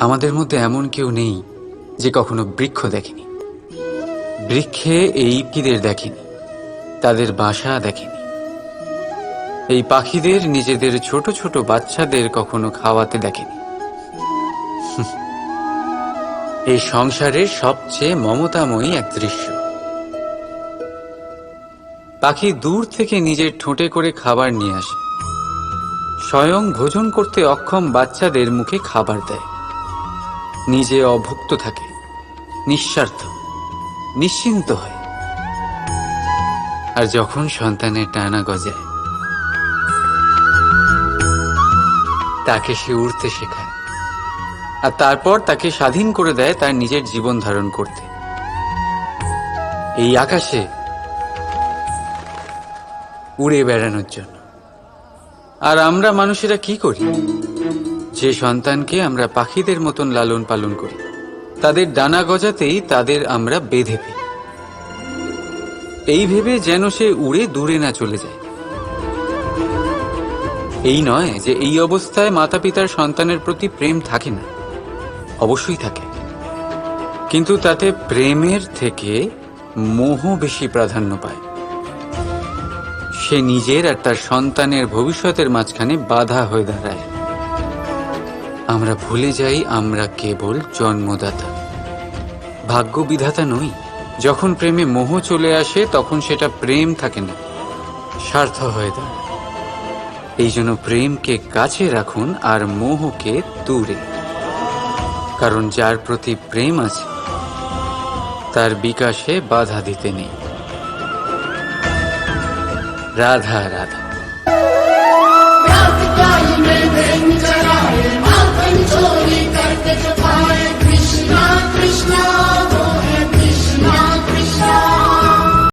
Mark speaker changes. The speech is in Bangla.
Speaker 1: আমাদের মধ্যে এমন কেউ নেই যে কখনো বৃক্ষ দেখেনি, বৃক্ষে এই পাখিদের দেখেনি, তাদের বাসা দেখেনি। এই পাখিদের নিজেদের ছোট ছোট বাচ্চাদের কখনো খাওয়াতে দেখেনি। এই সংসারের সবচেয়ে মমতাময়ী এক দৃশ্য। পাখি দূর থেকে নিজের ঠোঁটে করে খাবার নিয়ে আসে, স্বয়ং ভোজন করতে অক্ষম বাচ্চাদের মুখে খাবার দেয়, নিজে অভুক্ত থাকে, নিঃস্বার্থ, নিশ্চিন্ত হয়। আর যখন সন্তানের ডানা গজায়, তাকে সে উড়তে শেখায়, আর তারপর তাকে স্বাধীন করে দেয় তার নিজের জীবন ধারণ করতে। এই আকাশে উড়ে বেড়ানোর জন্য। আর আমরা মানুষেরা কি করি? যে সন্তানকে আমরা পাখিদের মতন লালন পালন করি, তাদের ডানা গজাতেই তাদের আমরা বেঁধে ফেলি, এই ভেবে যেন সে উড়ে দূরে না চলে যায়। এই নয় যে এই অবস্থায় মাতা পিতার সন্তানের প্রতি প্রেম থাকে না, অবশ্যই থাকে, কিন্তু তাতে প্রেমের থেকে মোহ বেশি প্রাধান্য পায়। সে নিজের আর তার সন্তানের ভবিষ্যতের মাঝখানে বাধা হয়ে দাঁড়ায়। আমরা ভুলে যাই আমরা কেবল জন্মদাতা, ভাগ্য বিধাতা নই। যখন প্রেমে মোহ চলে আসে তখন সেটা প্রেম থাকে না, স্বার্থ হয়ে দাঁড়ায়। এই জন্য প্রেমকে কাছে রাখুন আর মোহকে দূরে, কারণ যার প্রতি প্রেম আছে তার বিকাশে বাধা দিতে নেই। রাধা রাধা।